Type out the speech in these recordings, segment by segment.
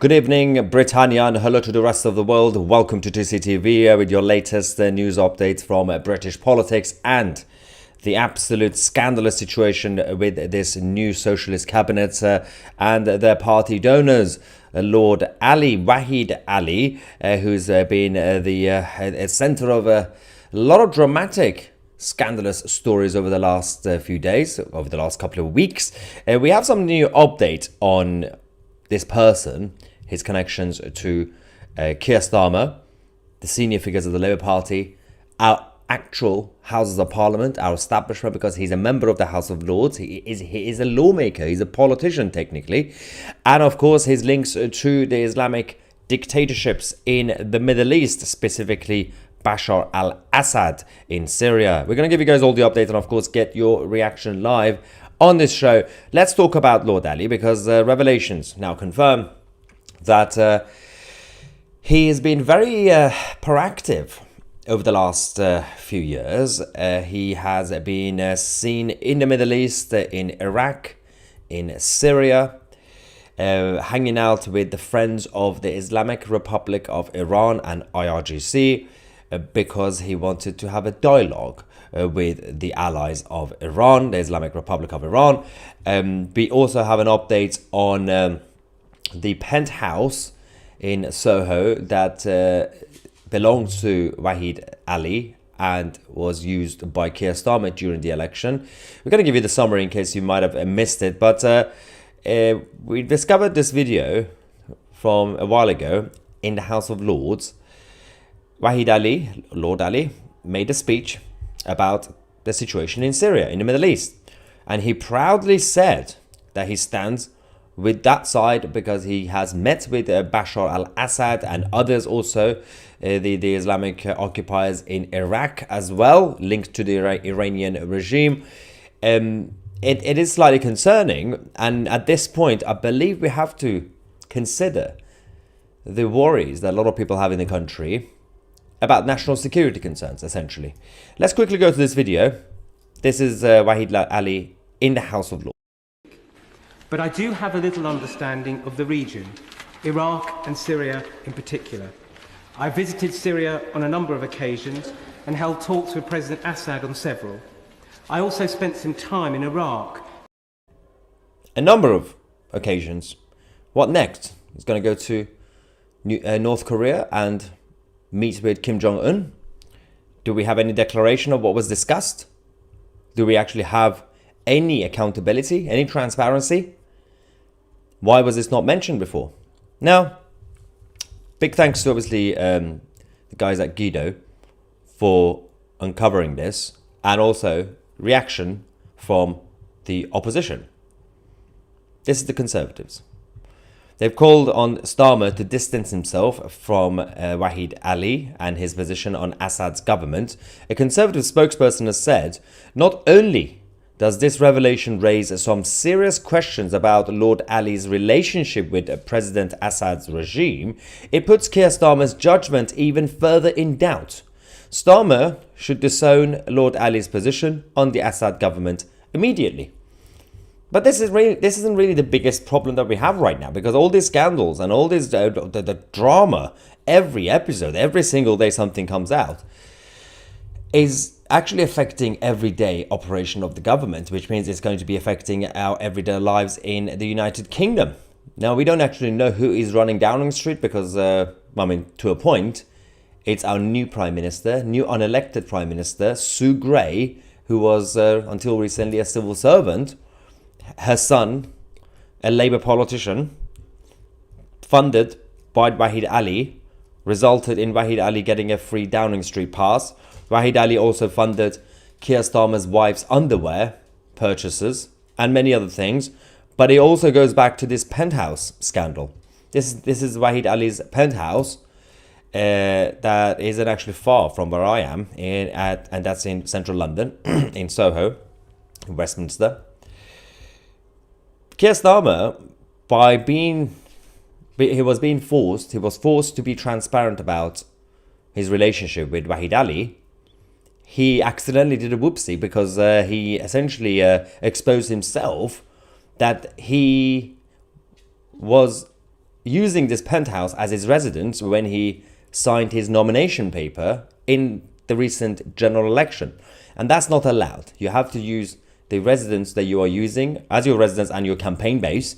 Good evening, Britannia, and hello to the rest of the world. Welcome to TCTV with your latest news updates from British politics and the absolute scandalous situation with this new socialist cabinet and their party donors. Lord Alli, Wahid Alli, who's been the center of a lot of dramatic scandalous stories over the last few days, over the last couple of weeks. We have some new update on this person, his connections to Keir Starmer, the senior figures of the Labour Party, our actual Houses of Parliament, our establishment, because he's a member of the House of Lords. He is a lawmaker. He's a politician, technically. And, of course, his links to the Islamic dictatorships in the Middle East, specifically Bashar al-Assad in Syria. We're going to give you guys all the updates and, of course, get your reaction live on this show. Let's talk about Lord Alli, because revelations now confirm that he has been very proactive over the last few years. He has been seen in the Middle East, in Iraq, in Syria, hanging out with the Friends of the Islamic Republic of Iran and IRGC, because he wanted to have a dialogue with the allies of Iran, the Islamic Republic of Iran. We also have an update on the penthouse in Soho that belongs to Wahid Alli and was used by Keir Starmer during the election. We're going to give you the summary in case you might have missed it, but we discovered this video from a while ago in the House of Lords. Wahid Alli, Lord Alli, made a speech about the situation in Syria, in the Middle East. And he proudly said that he stands with that side because he has met with Bashar al-Assad and others also, the Islamic occupiers in Iraq as well, linked to the Iranian regime. It is slightly concerning. And at this point, I believe we have to consider the worries that a lot of people have in the country about national security concerns, essentially. Let's quickly go to this video. This is Wahid Alli in the House of Lords. But I do have a little understanding of the region, Iraq and Syria in particular. I visited Syria on a number of occasions and held talks with President Assad on several. I also spent some time in Iraq. A number of occasions. What next? He's going to go to North Korea and meet with Kim Jong-un. Do we have any declaration of what was discussed? Do we actually have any accountability, any transparency? Why was this not mentioned before? Now, big thanks to obviously the guys at Guido for uncovering this, and also reaction from the opposition. This is the Conservatives. They've called on Starmer to distance himself from Wahid Alli and his position on Assad's government. A Conservative spokesperson has said, not only does this revelation raise some serious questions about Lord Alli's relationship with President Assad's regime, it puts Keir Starmer's judgment even further in doubt. Starmer should disown Lord Alli's position on the Assad government immediately. But this isn't really the biggest problem that we have right now, because all these scandals and all this the drama, every episode, every single day something comes out, is actually affecting everyday operation of the government, which means it's going to be affecting our everyday lives in the United Kingdom. Now, we don't actually know who is running Downing Street because, to a point, it's our new Prime Minister, new unelected Prime Minister, Sue Gray, who was, until recently, a civil servant. Her son, a Labour politician, funded by Wahid Alli, resulted in Wahid Alli getting a free Downing Street pass. Wahid Alli also funded Keir Starmer's wife's underwear purchases and many other things. But it also goes back to this penthouse scandal. This is Wahid Alli's penthouse that isn't actually far from where I am, and that's in central London, in Soho, in Westminster. Keir Starmer, he was forced to be transparent about his relationship with Wahid Alli. He accidentally did a whoopsie because he essentially exposed himself that he was using this penthouse as his residence when he signed his nomination paper in the recent general election. And that's not allowed. You have to use the residence that you are using as your residence and your campaign base.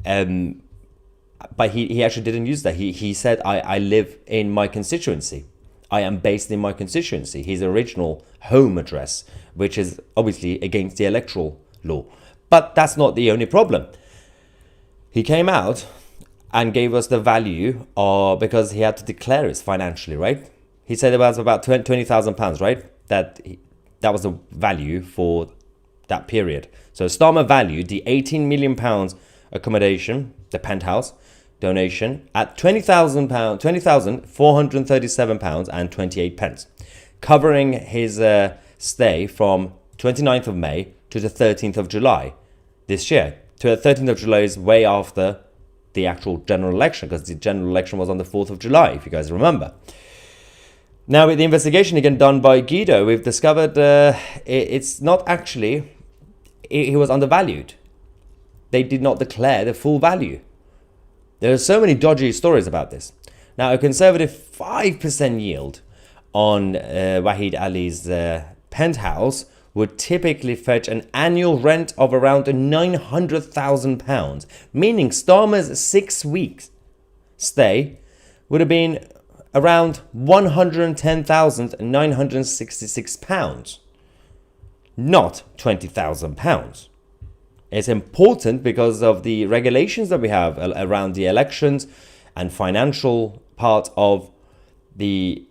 But he actually didn't use that. He said, I live in my constituency. I am based in my constituency. His original home address, which is obviously against the electoral law. But that's not the only problem. He came out and gave us the value because he had to declare it financially, right? He said it was about £20,000, right? That was the value for that period. So Starmer valued the £18 million accommodation, the penthouse donation, at £20,437.28, covering his stay from 29th of May to the 13th of July this year. To the 13th of July is way after the actual general election, because the general election was on the 4th of July, if you guys remember. Now, with the investigation again done by Guido, we've discovered it's not actually, he was undervalued. They did not declare the full value. There are so many dodgy stories about this. Now, a conservative 5% yield on Wahid Ali's penthouse would typically fetch an annual rent of around £900,000, meaning Starmer's 6 weeks stay would have been around £110,966, not £20,000. It's important because of the regulations that we have around the elections and financial part of the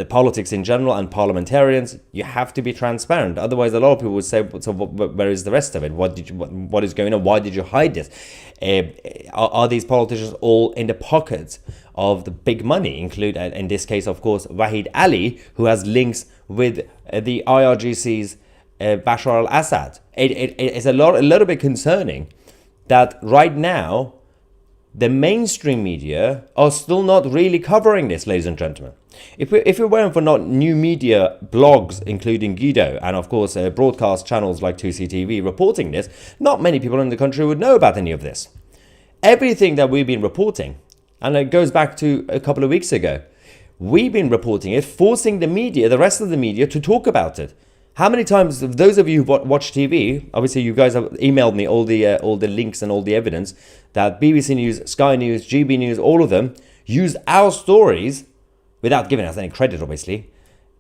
politics in general and parliamentarians. You have to be transparent. Otherwise, a lot of people would say, so where is the rest of it? What is going on? Why did you hide this? Are these politicians all in the pockets of the big money, include, in this case, of course, Wahid Ali, who has links with the IRGC's Bashar al-Assad? It's a little bit concerning that right now the mainstream media are still not really covering this, ladies and gentlemen. If it weren't for not new media blogs, including Guido, and of course broadcast channels like 2CTV reporting this, not many people in the country would know about any of this. Everything that we've been reporting, and it goes back to a couple of weeks ago, we've been reporting it, forcing the media, the rest of the media, to talk about it. How many times, those of you who watch TV, obviously you guys have emailed me all the links and all the evidence that BBC News, Sky News, GB News, all of them use our stories, without giving us any credit, obviously,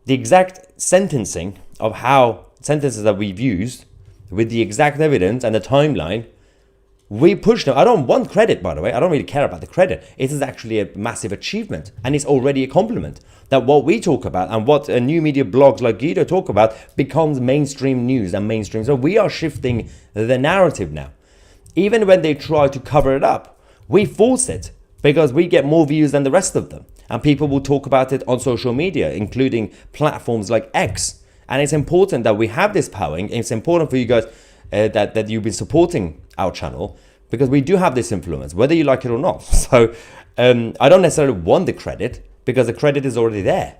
the exact sentencing of how sentences that we've used with the exact evidence and the timeline. We push them. I don't want credit, by the way. I don't really care about the credit. It is actually a massive achievement, and it's already a compliment that what we talk about and what new media blogs like Guido talk about becomes mainstream news and mainstream. So we are shifting the narrative now. Even when they try to cover it up, we force it because we get more views than the rest of them. And people will talk about it on social media, including platforms like X. And it's important that we have this power. It's important for you guys that you've been supporting our channel, because we do have this influence, whether you like it or not. So I don't necessarily want the credit, because the credit is already there.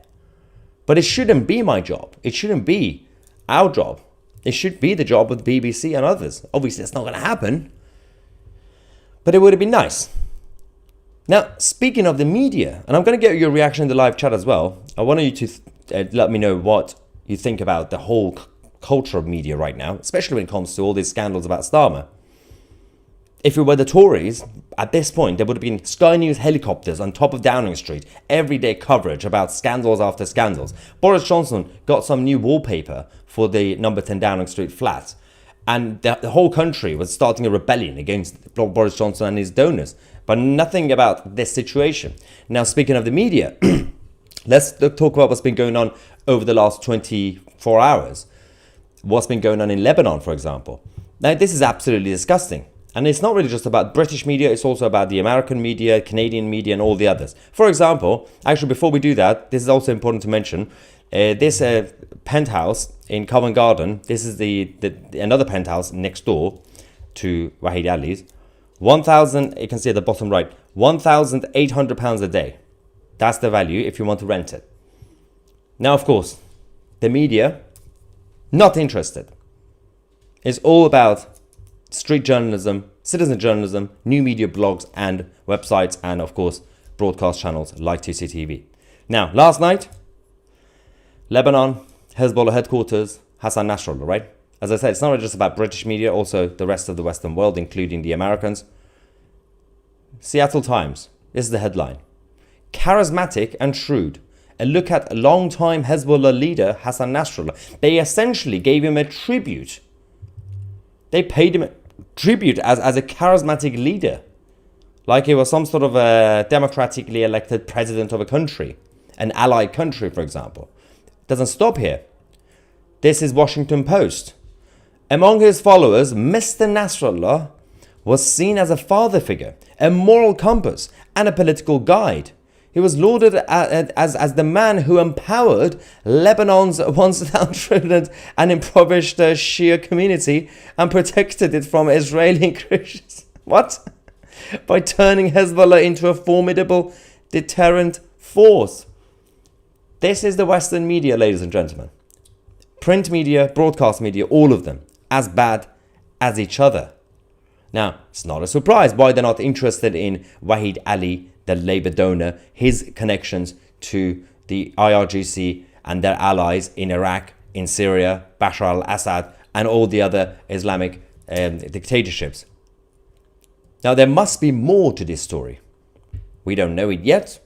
But it shouldn't be my job. It shouldn't be our job. It should be the job of the BBC and others. Obviously, that's not going to happen. But it would have been nice. Now, speaking of the media, and I'm going to get your reaction in the live chat as well. I want you to let me know what you think about the whole culture of media right now, especially when it comes to all these scandals about Starmer. If it were the Tories, at this point, there would have been Sky News helicopters on top of Downing Street, everyday coverage about scandals after scandals. Boris Johnson got some new wallpaper for the number 10 Downing Street flat, and the whole country was starting a rebellion against Boris Johnson and his donors. But nothing about this situation. Now, speaking of the media, let's talk about what's been going on over the last 24 hours. What's been going on in Lebanon, for example. Now, this is absolutely disgusting. And it's not really just about British media, it's also about the American media, Canadian media, and all the others. For example, actually, before we do that, this is also important to mention, this penthouse in Covent Garden, this is another penthouse next door to Wahid Ali's, you can see at the bottom right, £1,800 a day. That's the value if you want to rent it. Now, of course, the media, not interested. It's all about street journalism, citizen journalism, new media blogs and websites, and of course, broadcast channels like TCTV. Now, last night, Lebanon, Hezbollah headquarters, Hassan Nasrallah, right? As I said, it's not just about British media, also the rest of the Western world, including the Americans. Seattle Times, this is the headline. Charismatic and shrewd. A look at long-time Hezbollah leader Hassan Nasrallah. They essentially gave him a tribute. They paid him a tribute as a charismatic leader. Like he was some sort of a democratically elected president of a country. An allied country, for example. It doesn't stop here. This is Washington Post. Among his followers, Mr. Nasrallah was seen as a father figure, a moral compass, and a political guide. He was lauded as the man who empowered Lebanon's once downtrodden and impoverished Shia community and protected it from Israeli incursions. What? By turning Hezbollah into a formidable deterrent force. This is the Western media, ladies and gentlemen. Print media, broadcast media, all of them, as bad as each other. Now, it's not a surprise why they're not interested in Wahid Ali, the Labour donor, his connections to the IRGC and their allies in Iraq, in Syria, Bashar al-Assad, and all the other Islamic dictatorships. Now, there must be more to this story. We don't know it yet,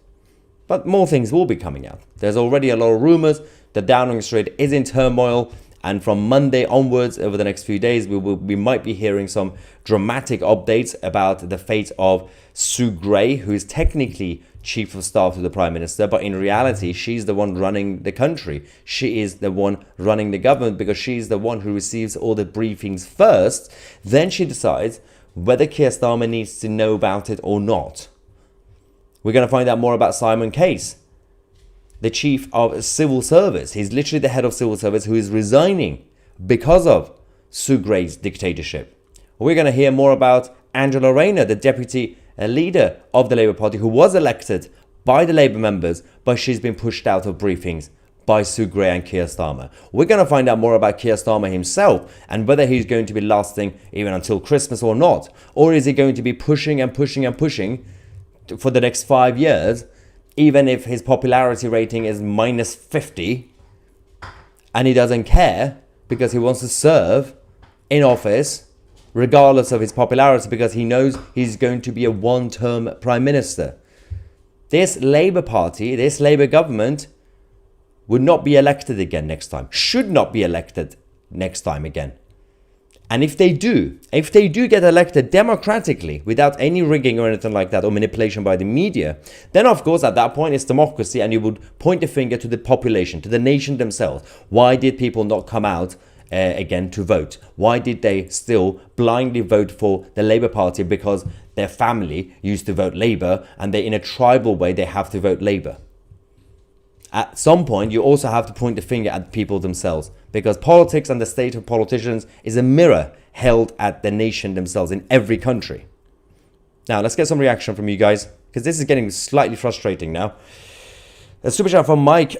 but more things will be coming out. There's already a lot of rumors. The Downing Street is in turmoil. And from Monday onwards, over the next few days, we might be hearing some dramatic updates about the fate of Sue Gray, who is technically chief of staff to the Prime Minister, but in reality, she's the one running the country. She is the one running the government because she's the one who receives all the briefings first. Then she decides whether Keir Starmer needs to know about it or not. We're going to find out more about Simon Case, the chief of civil service. He's literally the head of civil service who is resigning because of Sue Gray's dictatorship. We're going to hear more about Angela Rayner, the deputy leader of the Labour Party, who was elected by the Labour members, but she's been pushed out of briefings by Sue Gray and Keir Starmer. We're going to find out more about Keir Starmer himself and whether he's going to be lasting even until Christmas or not. Or is he going to be pushing and pushing and pushing for the next 5 years, even if his popularity rating is minus 50, and he doesn't care because he wants to serve in office regardless of his popularity because he knows he's going to be a one-term prime minister. This Labour Party, this Labour government would not be elected again next time, should not be elected next time again. And if they do get elected democratically without any rigging or anything like that or manipulation by the media, then of course at that point it's democracy and you would point the finger to the population, to the nation themselves. Why did people not come out again to vote? Why did they still blindly vote for the Labour Party because their family used to vote Labour and they, in a tribal way, they have to vote Labour? At some point, you also have to point the finger at people themselves because politics and the state of politicians is a mirror held at the nation themselves in every country. Now, let's get some reaction from you guys because this is getting slightly frustrating now. A super chat from Mike.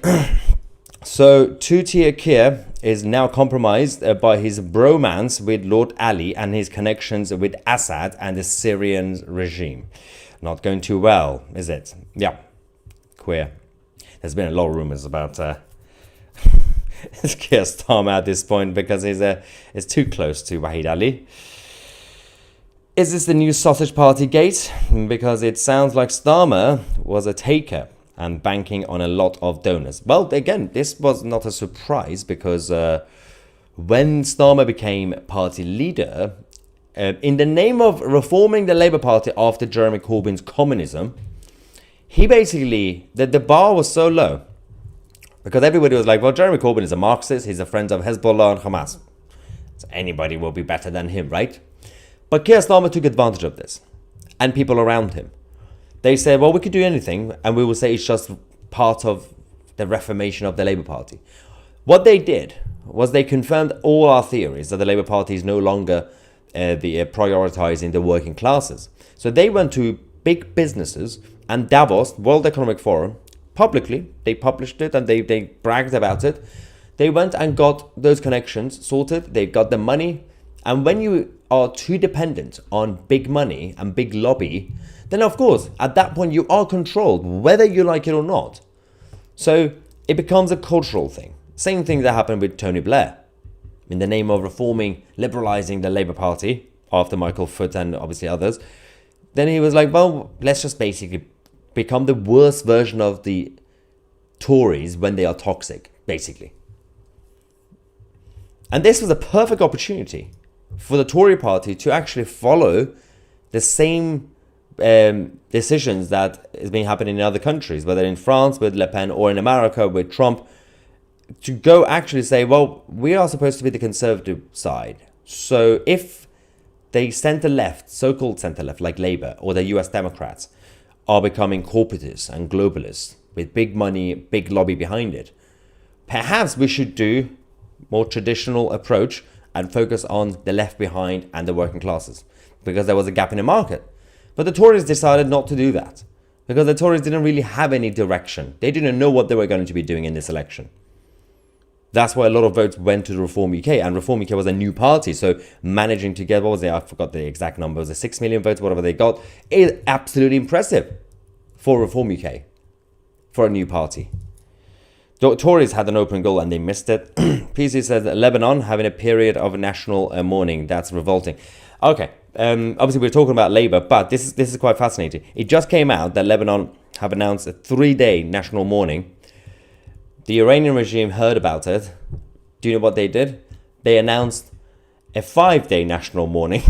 So, two-tier Keir is now compromised by his bromance with Lord Alli and his connections with Assad and the Syrian regime. Not going too well, is it? Yeah, queer. There's been a lot of rumors about Keir Starmer at this point because he's too close to Wahid Ali. Is this the new sausage party gate? Because it sounds like Starmer was a taker and banking on a lot of donors. Well, again, this was not a surprise because when Starmer became party leader, in the name of reforming the Labour Party after Jeremy Corbyn's communism, he basically, the bar was so low because everybody was like, well, Jeremy Corbyn is a Marxist, he's a friend of Hezbollah and Hamas. So anybody will be better than him, right? But Keir Starmer took advantage of this and people around him. They said, well, we could do anything and we will say it's just part of the reformation of the Labour Party. What they did was they confirmed all our theories that the Labour Party is no longer prioritising the working classes. So they went to big businesses and Davos, World Economic Forum, publicly, they published it and they bragged about it. They went and got those connections sorted. They got the money. And when you are too dependent on big money and big lobby, then of course, at that point, you are controlled, whether you like it or not. So it becomes a cultural thing. Same thing that happened with Tony Blair. In the name of reforming, liberalizing the Labour Party, after Michael Foot and obviously others, then he was like, well, let's just basically become the worst version of the Tories when they are toxic, basically. And this was a perfect opportunity for the Tory party to actually follow the same decisions that has been happening in other countries, whether in France with Le Pen or in America with Trump, to go actually say, well, we are supposed to be the conservative side. So if the center-left, so-called center-left, like Labour or the US Democrats, are becoming corporatists and globalists with big money, big lobby behind it, perhaps we should do more traditional approach and focus on the left behind and the working classes, because there was a gap in the market. But the Tories decided not to do that, because the Tories didn't really have any direction. They didn't know what they were going to be doing in this election. That's why a lot of votes went to Reform UK, and Reform UK was a new party, so managing to get, what was it, I forgot the exact number, was it 6 million votes, whatever they got, is absolutely impressive for Reform UK, for a new party. The Tories had an open goal and they missed it. PC says that Lebanon having a period of national mourning. That's revolting. Okay, obviously we're talking about Labour, but this is quite fascinating. It just came out that Lebanon have announced a 3-day national mourning. The Iranian regime heard about it. Do you know what they did? They announced a 5-day national mourning.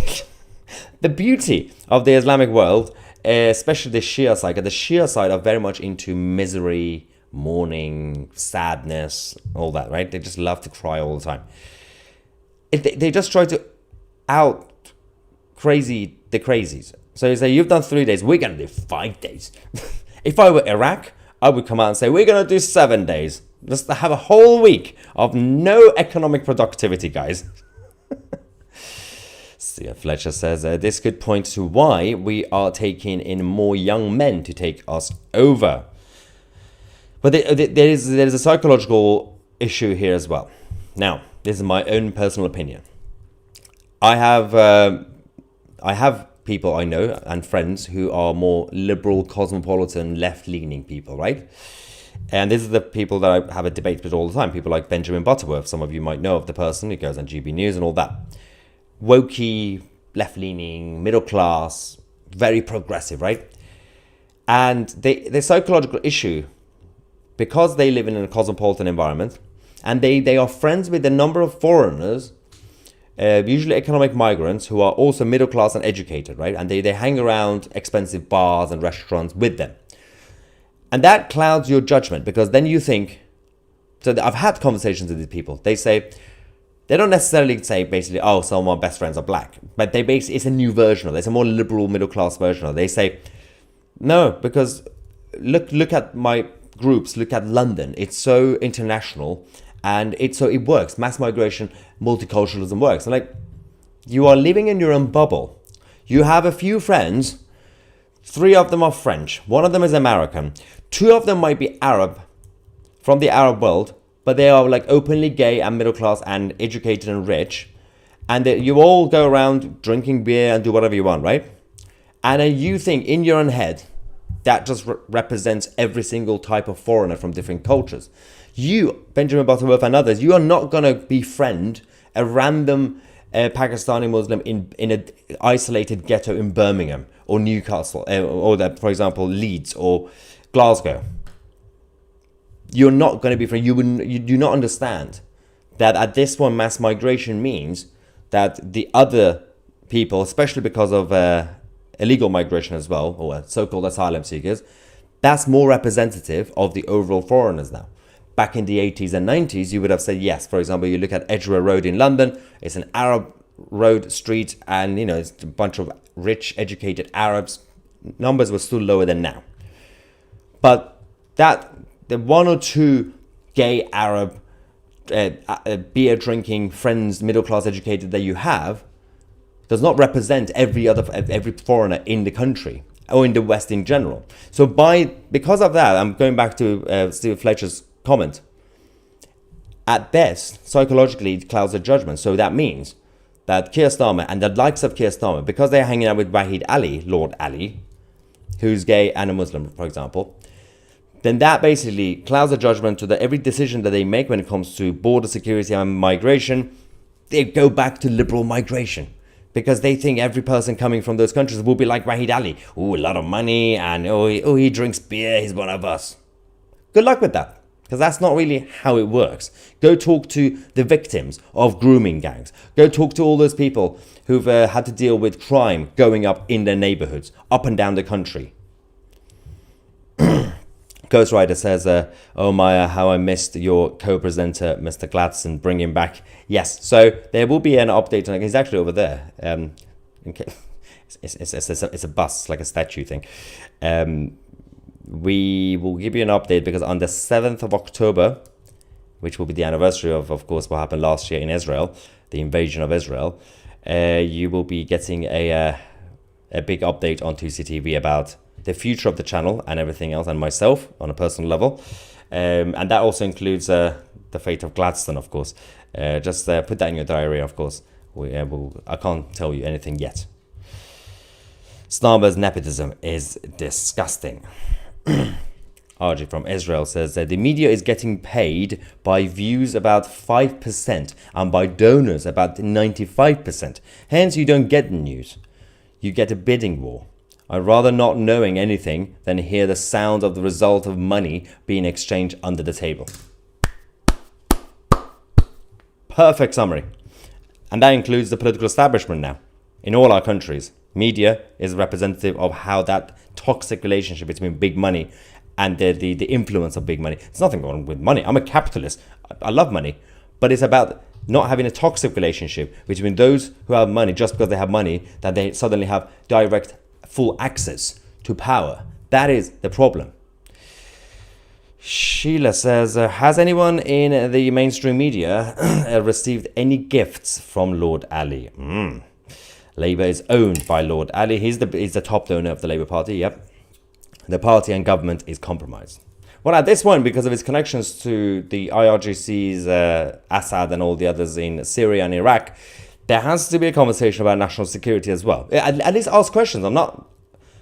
The beauty of the Islamic world, especially the Shia side, because the Shia side are very much into misery, mourning, sadness, all that, right? They just love to cry all the time. They just try to out crazy the crazies. So you say, you've done 3 days, we're going to do 5 days. If I were Iraq, I would come out and say, we're going to do 7 days. Just to have a whole week of no economic productivity, guys. See, Fletcher says, this could point to why we are taking in more young men to take us over. But there is a psychological issue here as well. Now, this is my own personal opinion. I have people I know and friends who are more liberal, cosmopolitan, left-leaning people, right? And these are the people that I have a debate with all the time. People like Benjamin Butterworth. Some of you might know of the person. He goes on GB News and all that. Wokey, left-leaning, middle class, very progressive, right? And the psychological issue, because they live in a cosmopolitan environment, and they are friends with a number of foreigners, usually economic migrants, who are also middle class and educated, right? And they hang around expensive bars and restaurants with them. And that clouds your judgment, because then you think, so I've had conversations with these people. They say, they don't necessarily say basically, oh, some of my best friends are black, but they basically, it's a new version of it. It's a more liberal middle class version of it. They say, no, because look at my groups, look at London. It's so international and it works. Mass migration, multiculturalism works. And like, you are living in your own bubble. You have a few friends, 3 of them are French, 1 of them is American, 2 of them might be Arab, from the Arab world, but they are like openly gay and middle class and educated and rich. And you all go around drinking beer and do whatever you want, right? And then you think in your own head, that just represents every single type of foreigner from different cultures. You, Benjamin Butterworth and others, you are not going to befriend a random Pakistani Muslim in an isolated ghetto in Birmingham or Newcastle or for example, Leeds or Glasgow. You're not going to befriend. You do not understand that at this point, mass migration means that the other people, especially because of illegal migration as well, or so-called asylum seekers, that's more representative of the overall foreigners now. Back in the 80s and 90s, you would have said, yes, for example, you look at Edgware Road in London, it's an Arab road street, and it's a bunch of rich, educated Arabs. Numbers were still lower than now. But the 1 or 2 gay Arab, beer-drinking friends, middle-class educated that you have, does not represent every foreigner in the country or in the West in general. So because of that, I'm going back to Steve Fletcher's comment. At best, psychologically, it clouds the judgment. So that means that Keir Starmer and the likes of Keir Starmer, because they're hanging out with Wahid Ali, Lord Ali, who's gay and a Muslim, for example, then that basically clouds the judgment to that every decision that they make when it comes to border security and migration, they go back to liberal migration. Because they think every person coming from those countries will be like Wahid Ali. Oh, a lot of money, and he drinks beer, he's one of us. Good luck with that. Because that's not really how it works. Go talk to the victims of grooming gangs. Go talk to all those people who've had to deal with crime going up in their neighborhoods, up and down the country. Ghost Rider says, oh Maya, how I missed your co-presenter, Mr. Gladstone, bring him back. Yes, so there will be an update on it. He's actually over there. Okay. It's a bus, like a statue thing. We will give you an update because on the 7th of October, which will be the anniversary of course, what happened last year in Israel, the invasion of Israel, you will be getting a big update on 2CTV about the future of the channel and everything else, and myself on a personal level. And that also includes the fate of Gladstone, of course. Just put that in your diary, of course. I can't tell you anything yet. Starmer's nepotism is disgusting. RJ from Israel says that the media is getting paid by views about 5% and by donors about 95%. Hence, you don't get the news. You get a bidding war. I'd rather not knowing anything than hear the sound of the result of money being exchanged under the table. Perfect summary. And that includes the political establishment now. In all our countries, media is representative of how that toxic relationship between big money and the influence of big money. There's nothing wrong with money. I'm a capitalist. I love money. But it's about not having a toxic relationship between those who have money just because they have money, that they suddenly have direct full access to power. That is the problem. Sheila says, has anyone in the mainstream media received any gifts from Lord Ali? Labour is owned by Lord Ali. He's the top donor of the Labour Party, yep. The party and government is compromised. Well, at this point, because of his connections to the IRGC's Assad and all the others in Syria and Iraq, there has to be a conversation about national security as well. At least ask questions. I'm not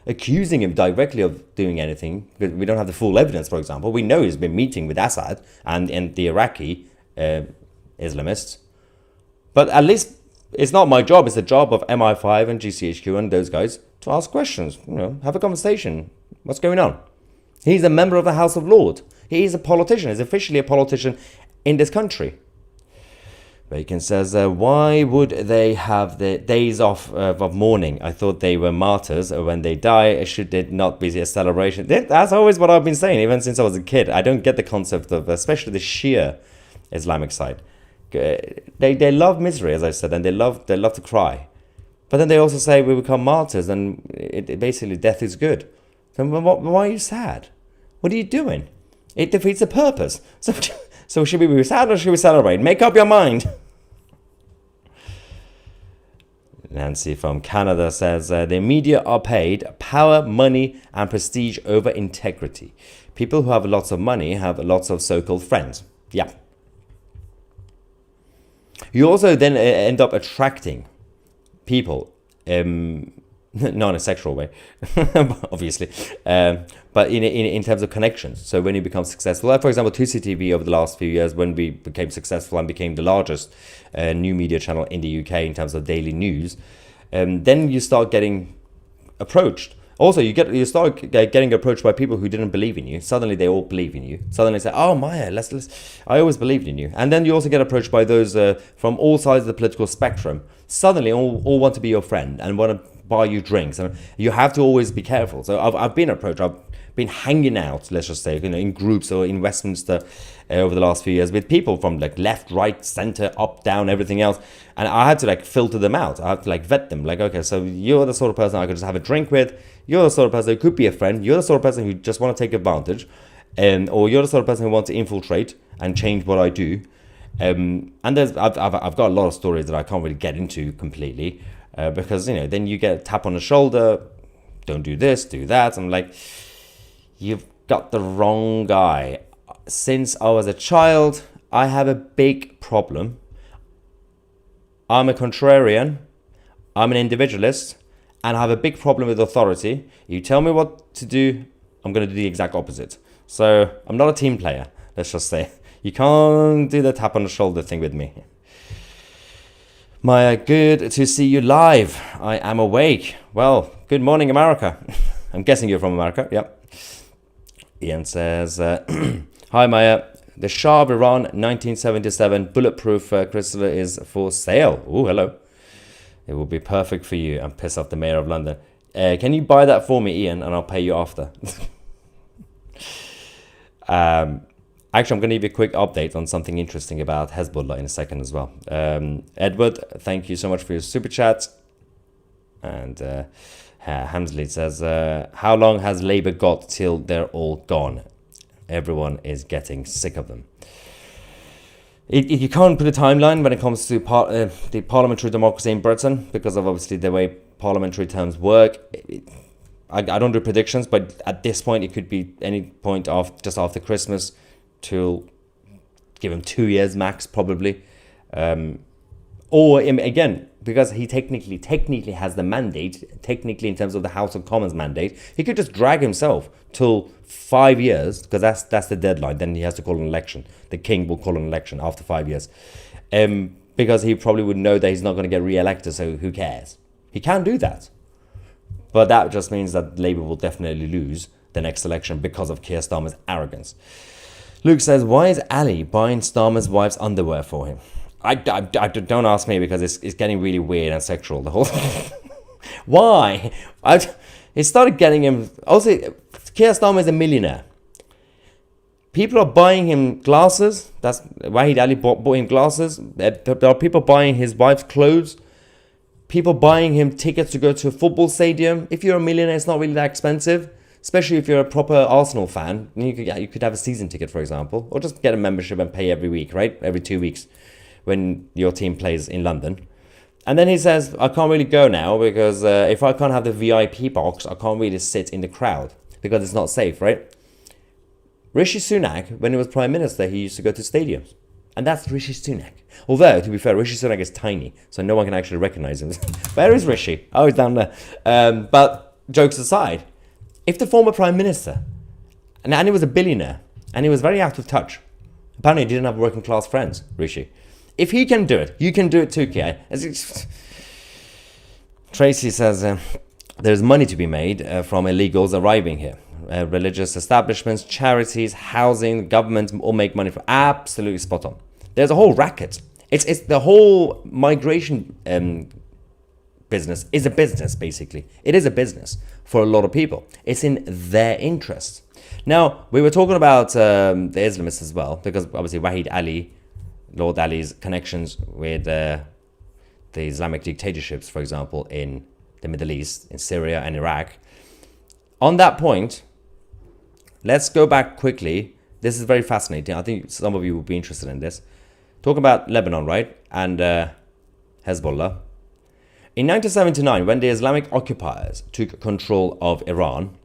accusing him directly of doing anything. We don't have the full evidence, for example. We know he's been meeting with Assad and the Iraqi Islamists. But at least it's not my job. It's the job of MI5 and GCHQ and those guys to ask questions. Have a conversation. What's going on? He's a member of the House of Lords. He is a politician. He's officially a politician in this country. Bacon says, why would they have the days off of mourning? I thought they were martyrs. When they die, should it not be a celebration? That's always what I've been saying, even since I was a kid. I don't get the concept of, especially the Shia Islamic side. They love misery, as I said, and they love to cry. But then they also say we become martyrs, and basically death is good. Then why are you sad? What are you doing? It defeats the purpose. So should we be sad or should we celebrate? Make up your mind. Nancy from Canada says, the media are paid power, money, and prestige over integrity. People who have lots of money have lots of so-called friends. Yeah. You also then end up attracting people, not in a sexual way, obviously, but in terms of connections. So when you become successful, like for example, 2CTV over the last few years, when we became successful and became the largest new media channel in the UK in terms of daily news, then you start getting approached. Also, you start getting approached by people who didn't believe in you. Suddenly, they all believe in you. Suddenly, say, "Oh, Maya, I always believed in you." And then you also get approached by those from all sides of the political spectrum. Suddenly, all want to be your friend and want to buy you drinks. And you have to always be careful. So I've been approached. I've been hanging out, let's just say, in groups or in Westminster over the last few years with people from like left, right, center, up, down, everything else. And I had to like filter them out. I had to like vet them. Like, okay, so you're the sort of person I could just have a drink with. You're the sort of person who could be a friend. You're the sort of person who just want to take advantage. Or you're the sort of person who wants to infiltrate and change what I do. And I've got a lot of stories that I can't really get into completely. Because, then you get a tap on the shoulder. Don't do this, do that. I'm like, you've got the wrong guy. Since I was a child, I have a big problem. I'm a contrarian, I'm an individualist, and I have a big problem with authority. You tell me what to do, I'm going to do the exact opposite. So I'm not a team player, let's just say. You can't do the tap on the shoulder thing with me. Maya, good to see you live. I am awake. Well, good morning, America. I'm guessing you're from America. Yep. Ian says, hi, Maya. The Shah of Iran 1977 bulletproof crystal is for sale. Oh, hello. It will be perfect for you and piss off the mayor of London. Can you buy that for me, Ian, and I'll pay you after? Actually, I'm going to give you a quick update on something interesting about Hezbollah in a second as well. Edward, thank you so much for your super chat. And Hamsley says, how long has Labour got till they're all gone? Everyone is getting sick of them. You can't put a timeline when it comes to the parliamentary democracy in Britain because of obviously the way parliamentary terms work. I don't do predictions, but at this point it could be any point just after Christmas till give him 2 years max probably. Or again, because he technically has the mandate, technically in terms of the House of Commons mandate, he could just drag himself till 5 years, because that's the deadline. Then he has to call an election. The king will call an election after 5 years. Because he probably would know that he's not going to get re-elected, so who cares? He can do that. But that just means that Labour will definitely lose the next election because of Keir Starmer's arrogance. Luke says, why is Alli buying Starmer's wife's underwear for him? I don't ask me, because it's getting really weird and sexual, the whole Why? It started getting him. Also, Keir Starmer is a millionaire. People are buying him glasses. That's Wahid Ali bought him glasses. There are people buying his wife's clothes. People buying him tickets to go to a football stadium. If you're a millionaire, it's not really that expensive. Especially if you're a proper Arsenal fan. You could have a season ticket, for example. Or just get a membership and pay every week, right? Every 2 weeks when your team plays in London. And then he says, I can't really go now because if I can't have the VIP box, I can't really sit in the crowd because it's not safe, right? Rishi Sunak, when he was Prime Minister, he used to go to stadiums. And that's Rishi Sunak. Although, to be fair, Rishi Sunak is tiny, so no one can actually recognize him. Where is Rishi? Oh, he's down there. But jokes aside, if the former Prime Minister, and he was a billionaire, and he was very out of touch, apparently he didn't have working class friends, Rishi. If he can do it, you can do it too, Ki. Tracy says, there's money to be made from illegals arriving here. Religious establishments, charities, housing, government all make money from. Absolutely spot on. There's a whole racket. It's the whole migration business is a business, basically. It is a business for a lot of people. It's in their interest. Now, we were talking about the Islamists as well, because obviously Wahid Ali, Lord Ali's connections with the Islamic dictatorships, for example, in the Middle East, in Syria and Iraq. On that point, let's go back quickly. This is very fascinating. I think some of you will be interested in this. Talk about Lebanon, right? And Hezbollah. In 1979, when the Islamic occupiers took control of Iran,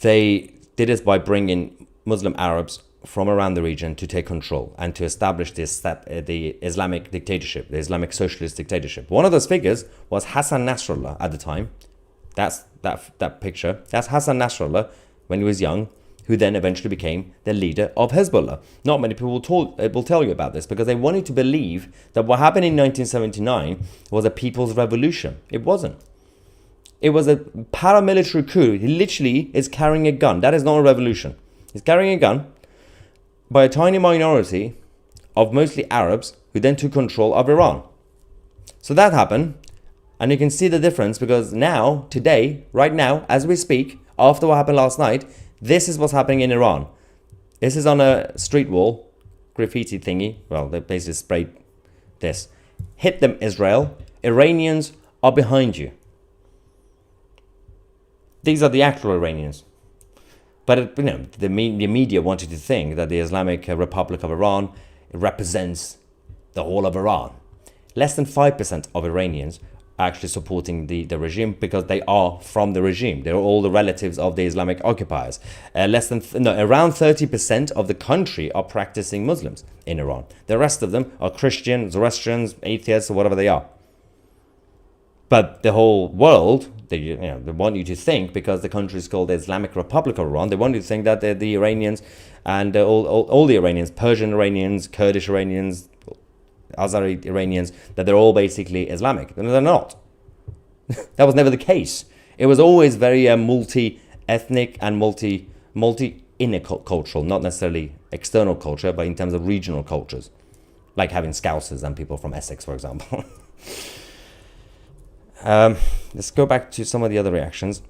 they did this by bringing Muslim Arabs from around the region to take control and to establish the Islamic dictatorship, the Islamic socialist dictatorship. One of those figures was Hassan Nasrallah at the time. That's that picture. That's Hassan Nasrallah when he was young, who then eventually became the leader of Hezbollah. Not many people will tell you about this because they wanted to believe that what happened in 1979 was a people's revolution. It wasn't. It was a paramilitary coup. He literally is carrying a gun. That is not a revolution. He's carrying a gun by a tiny minority of mostly Arabs who then took control of Iran. So that happened. And you can see the difference because now, today, right now, as we speak, after what happened last night, this is what's happening in Iran. This is on a street wall, graffiti thingy. Well, they basically sprayed this. Hit them, Israel. Iranians are behind you. These are the actual Iranians. But the media wanted to think that the Islamic Republic of Iran represents the whole of Iran. Less than 5% of Iranians actually supporting the regime, because they are from the regime. They're all the relatives of the Islamic occupiers. Around 30% of the country are practicing Muslims in Iran. The rest of them are Christians, Zoroastrians, atheists, or whatever they are. But the whole world, they want you to think, because the country is called the Islamic Republic of Iran, they want you to think that the Iranians and all the Iranians, Persian Iranians, Kurdish Iranians, Azeri Iranians, that they're all basically Islamic. And they're not. That was never the case. It was always very multi-ethnic and multi-intercultural, not necessarily external culture, but in terms of regional cultures, like having Scousers and people from Essex, for example. Let's go back to some of the other reactions.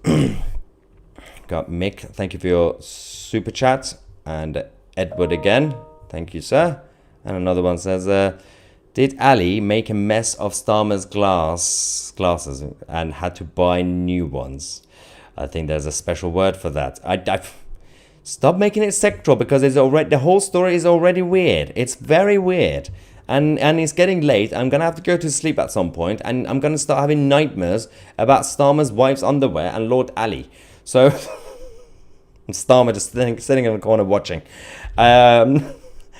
Got Mick, thank you for your super chat, and Edward again, thank you, sir. And another one says, did Alli make a mess of Starmer's glasses and had to buy new ones? I think there's a special word for that. Stop making it sectoral, because the whole story is already weird. It's very weird. And it's getting late. I'm going to have to go to sleep at some point, and I'm going to start having nightmares about Starmer's wife's underwear and Lord Alli. So, Starmer just sitting in the corner watching.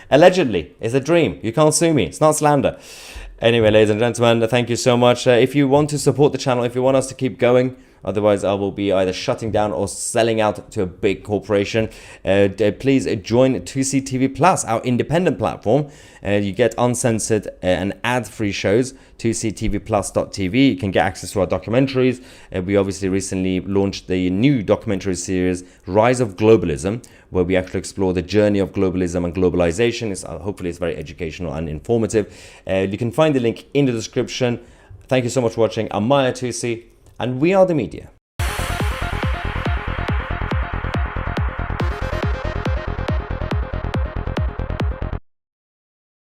Allegedly, it's a dream. You can't sue me. It's not slander. Anyway, ladies and gentlemen, thank you so much. If you want to support the channel, if you want us to keep going, otherwise I will be either shutting down or selling out to a big corporation, please join 2CTV Plus, our independent platform. You get uncensored and ad-free shows, 2ctvplus.tv. You can get access to our documentaries. We obviously recently launched the new documentary series, Rise of Globalism, where we actually explore the journey of globalism and globalization. Hopefully it's very educational and informative. You can find the link in the description. Thank you so much for watching. I'm Maya Tusi, and we are the media.